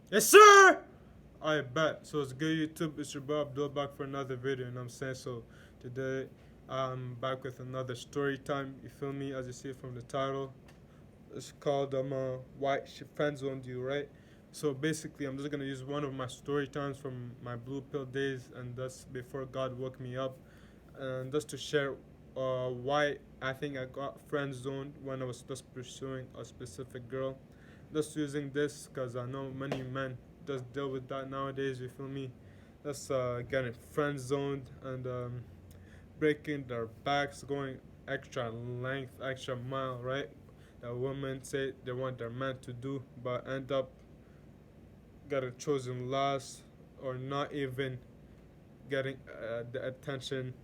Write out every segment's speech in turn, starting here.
Yes, sir! I bet. So it's good YouTube. It's your boy Abdul back for another video, you know what I'm saying? So today I'm back with another story time. You feel me? As you see from the title, it's called Why She Friend Zoned You, right? So basically, I'm just gonna use one of my story times from my blue pill days, and that's before God woke me up, and just to share why I think I got friend zoned when I was just pursuing a specific girl. Just using this because I know many men just deal with that nowadays. You feel me? Just getting friend zoned and breaking their backs, going extra length, extra mile, right? That women say they want their man to do, but end up getting chosen last or not even getting the attention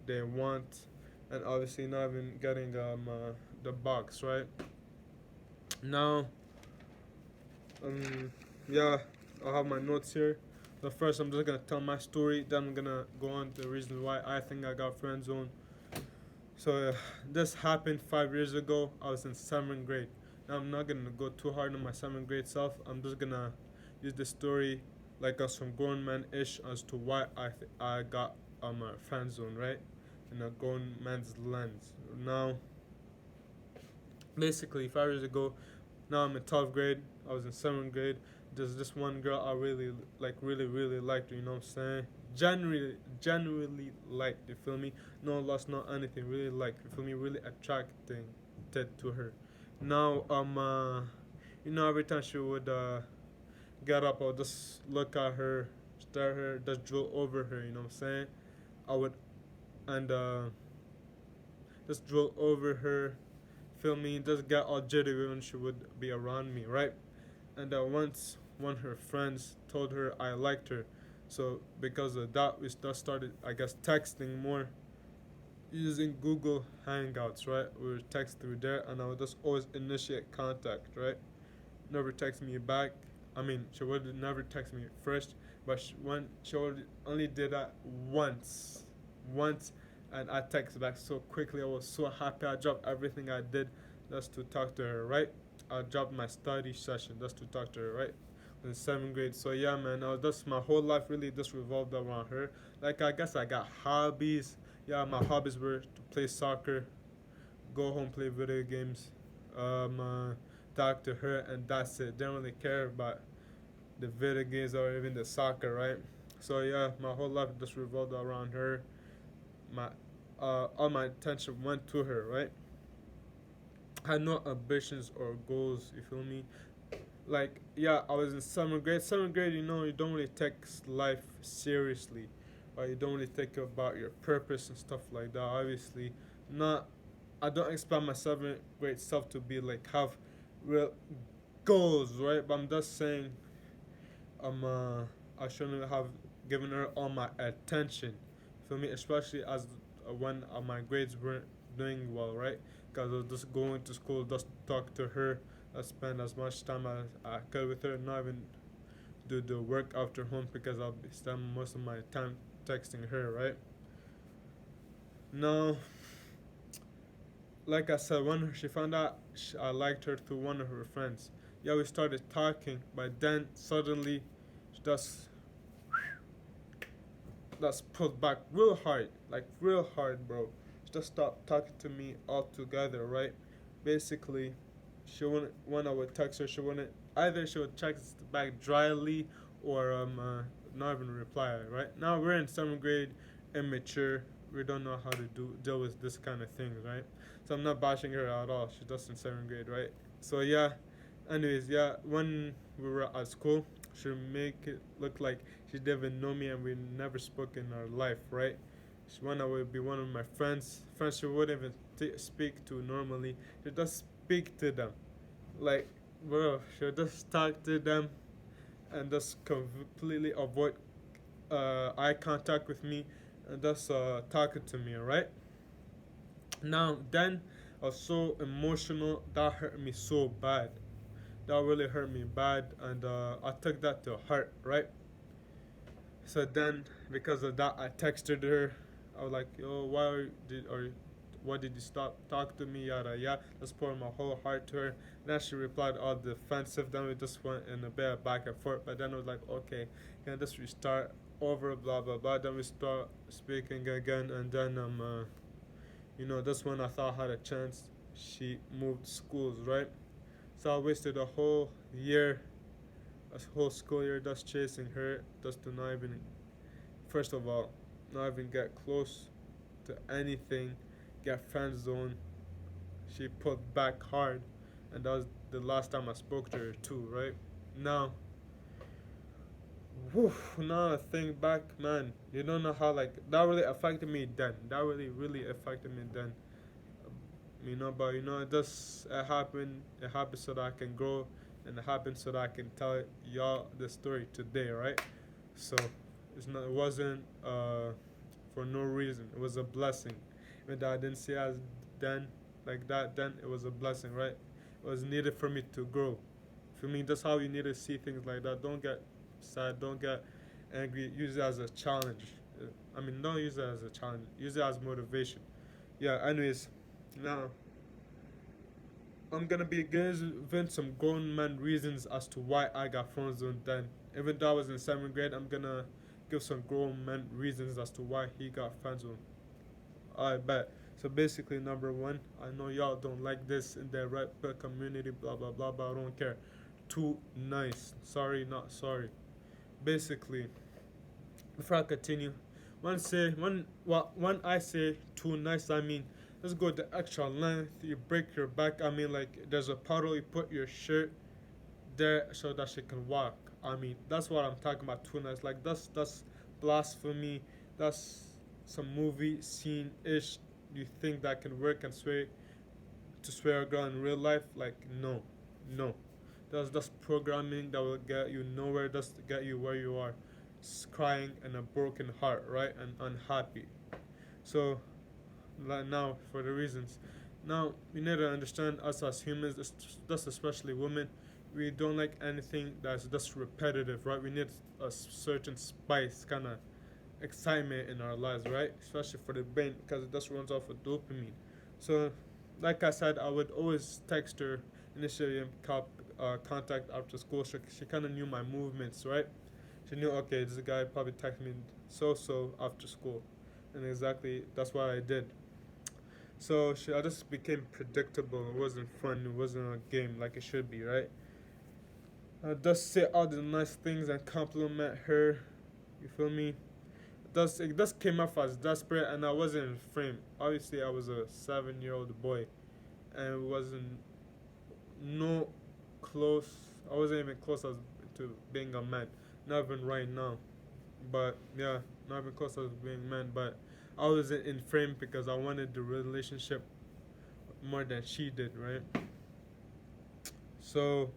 they want, and obviously not even getting the box right now. um yeah, I have my notes here. The first, I'm just gonna tell my story, then I'm gonna go on to the reason why I think I got friend zone. So this happened 5 years ago. I was in 7th grade. Now I'm not gonna go too hard on my 7th grade self. I'm just gonna use the story like us some grown man ish as to why I got a friend zone, right? In a grown man's lens. Now, basically 5 years ago, now I'm in 12th grade. I was in 7th grade. There's this one girl I really like, really liked her. You know what I'm saying? Genuinely liked. You feel me? No lust, no anything. Really liked. You feel me? Really attracting to her. Now every time she would get up, I would just look at her, stare at her, just drool over her. You know what I'm saying? I would and just drool over her. Feel me? Just get all jittery when she would be around me, right? And once one of her friends told her I liked her, so because of that, we just started, I guess, texting more using Google Hangouts, right? We were texting through there, and I would just always initiate contact, right? Never text me back. I mean, she would never text me first, but she only did that once, and I texted back so quickly. I was so happy. I dropped everything I did just to talk to her, right? I dropped my study session just to talk to her, right? In 7th grade. So yeah, man, I was just my whole life really just revolved around her. Like, I guess I got hobbies. Yeah, my hobbies were to play soccer, go home, play video games, talk to her, and that's it. Didn't really care about the video games or even the soccer, right? So yeah, my whole life just revolved around her. My all my attention went to her, right? I had no ambitions or goals. You feel me? Like, yeah, I was in 7th grade. 7th grade, you don't really take life seriously, or you don't really think about your purpose and stuff like that. Obviously, not. I don't expect my 7th grade self to be like have real goals, right? But I'm just saying, I shouldn't have given her all my attention. For me, especially as when my grades weren't doing well, right? Because I was just going to school, just talk to her, I spend as much time as I could with her, not even do the work after home because I'll be spending most of my time texting her, right? No, like I said, when she found out I liked her through one of her friends, yeah, we started talking, but then suddenly she just pulled back real hard, like real hard, bro. She just stopped talking to me altogether, right? Basically, she wouldn't, when I would text her, she wouldn't, either she would text back dryly or not even reply, right? Now we're in 7th grade, immature. We don't know how to deal with this kind of things, right? So I'm not bashing her at all. She's just in 7th grade, right? So yeah. Anyways, yeah, when we were at school, she would make it look like she didn't even know me and we never spoke in our life, right? When I would be one of my friends she wouldn't even speak to normally. She just speak to them, like, bro. She would just talk to them and just completely avoid eye contact with me and just talking to me, right? Now then, I was so emotional that hurt me so bad. That really hurt me bad, and I took that to heart, right? So then, because of that, I texted her. I was like, "Yo, why did or why did you stop talking to me, yada yada. Just poured my whole heart to her. Then she replied all defensive. Then we just went in a bit of back and forth. But then it was like, okay, can I just restart over, blah blah blah. Then we start speaking again, and then that's when I thought I had a chance. She moved schools, right? So I wasted a whole year, a whole school year, just chasing her, just to not even, first of all, not even get close to anything, get friend zone. She put back hard, and that was the last time I spoke to her too, right? Now, now I think back, man, you don't know how like that really affected me then. That really affected me then. But it happened. It happened so that I can grow, and it happened so that I can tell y'all the story today, right? So it wasn't for no reason. It was a blessing. Even though I didn't see it as then like that, then it was a blessing, right? It was needed for me to grow. For me, that's how you need to see things like that. Don't get sad. Don't get angry. Use it as a challenge. Don't use it as a challenge. Use it as motivation. Yeah. Anyways, now I'm gonna be giving some grown man reasons as to why I got friend zoned then. Even though I was in seventh grade, I'm gonna give some grown man reasons as to why he got friend zoned. I bet. So basically, number one, I know y'all don't like this in the rap community, blah blah blah, but I don't care. Too nice. Sorry, not sorry. Basically, before I continue, when I say too nice, I mean let's go the extra length. You break your back. Like there's a puddle. You put your shirt there so that she can walk. That's what I'm talking about. Too nice. Like that's blasphemy. That's some movie scene ish. You think that can work and swear a girl in real life? Like no. That's just programming that will get you nowhere. Just to get you where you are, crying and a broken heart, right, and unhappy. So like now for the reasons. Now you need to understand us as humans, just especially women. We don't like anything that's just repetitive, right? We need a certain spice, kind of excitement in our lives, right? Especially for the brain because it just runs off of dopamine. So, like I said, I would always text her initially and contact after school. She kind of knew my movements, right? She knew, okay, this guy probably text me so after school, and exactly that's what I did. So I just became predictable. It wasn't fun. It wasn't a game like it should be, right? I just say all the nice things and compliment her. You feel me? It just came off as desperate, and I wasn't in frame. Obviously, I was a 7-year-old boy, and it wasn't no close. I wasn't even close as to being a man. Not even right now, but yeah, not even close as being a man. But I wasn't in frame because I wanted the relationship more than she did, right? So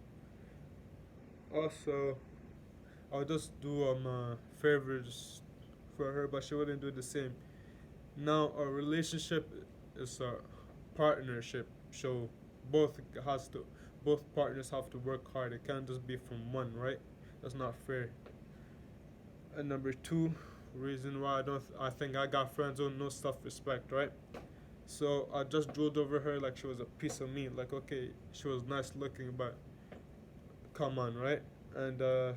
also, I'll just do favors for her, but she wouldn't do the same. Now, a relationship is a partnership, so both has to both partners have to work hard. It can't just be from one, right? That's not fair. And number two, reason why I think I got friends with no self respect, right? So I just drooled over her like she was a piece of meat. Like, okay, she was nice looking, but come on, right? And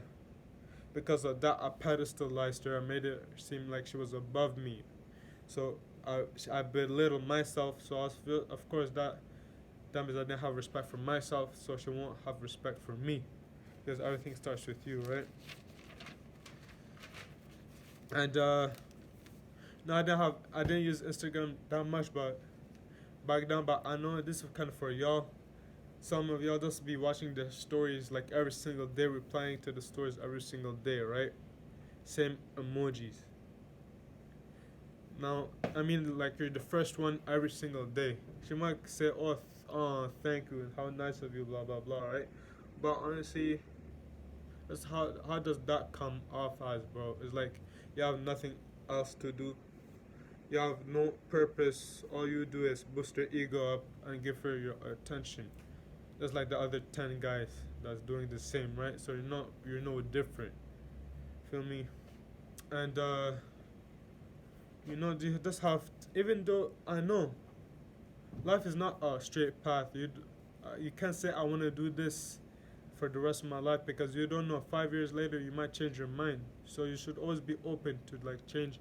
because of that, I pedestalized her. I made it seem like she was above me. So I belittled myself. So of course that means I didn't have respect for myself. So she won't have respect for me, because everything starts with you, right? And no, I didn't use Instagram that much, but back then. But I know this is kind of for y'all. Some of y'all just be watching the stories like every single day, replying to the stories every single day, right? Same emojis. Now, like you're the first one every single day. She might say, "Oh, thank you, how nice of you," blah blah blah, right? But honestly, that's how does that come off as, bro? It's like you have nothing else to do. You have no purpose. All you do is boost her ego up and give her your attention. Just like the other 10 guys that's doing the same, right? So you're no different. Feel me? And you just have even though I know Life is not a straight path. You can't say I want to do this for the rest of my life because you don't know. 5 years later, you might change your mind. So you should always be open to like change,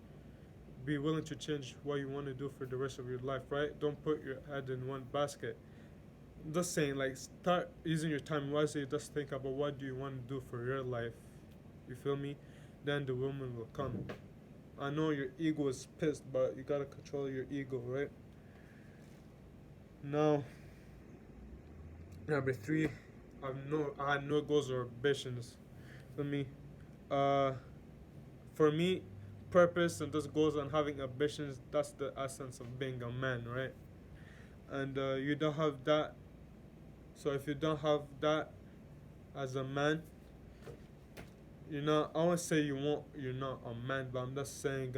be willing to change what you want to do for the rest of your life, right? Don't put your head in one basket. Just saying, like, start using your time wisely. Just think about what do you want to do for your life. You feel me? Then the woman will come. I know your ego is pissed, but you gotta control your ego, right? Now, number three, I had no goals or ambitions. For me, uh, for me, purpose and just goals and having ambitions. That's the essence of being a man, right? And you don't have that. So if you don't have that as a man, you're not. I won't say you won't. You're not a man, but I'm just saying,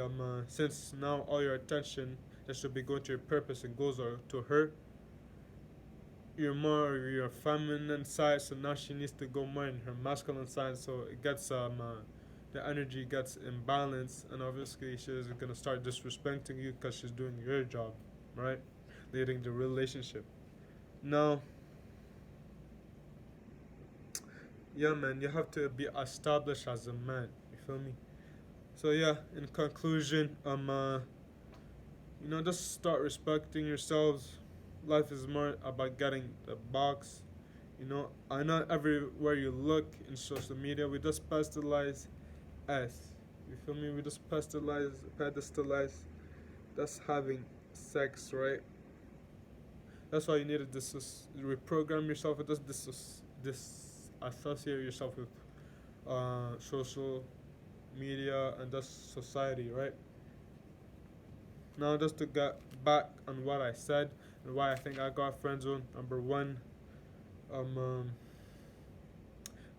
since now all your attention that should be going to your purpose and goals are to her, you're more your feminine side, so now she needs to go more in her masculine side, so it gets the energy gets imbalanced, and obviously she's gonna start disrespecting you because she's doing your job, right? Leading the relationship. Now, yeah, man, you have to be established as a man. You feel me? So yeah, in conclusion, just start respecting yourselves. Life is more about getting the box. I know everywhere you look in social media, we just pedestalize S. You feel me? We just pedestalize. That's having sex, right? That's why you need to reprogram yourself and just disassociate yourself with social media and just society, right? Now, just to get back on what I said and why I think I got friend zone. Number one, I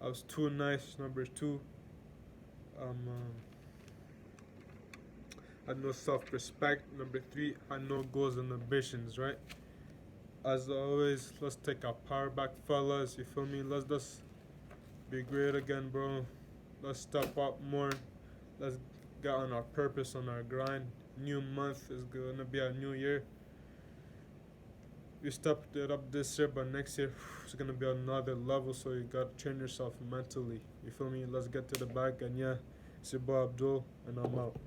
was too nice. Number two, I had no self-respect. Number three, I had no goals and ambitions. Right? As always, let's take our power back, fellas. You feel me? Let's just be great again, bro. Let's step up more. Let's get on our purpose, on our grind. New month is gonna be a new year. You stepped it up this year, but next year it's gonna be another level. So you gotta train yourself mentally. You feel me? Let's get to the bag, and yeah, it's your boy Abdul, and I'm out.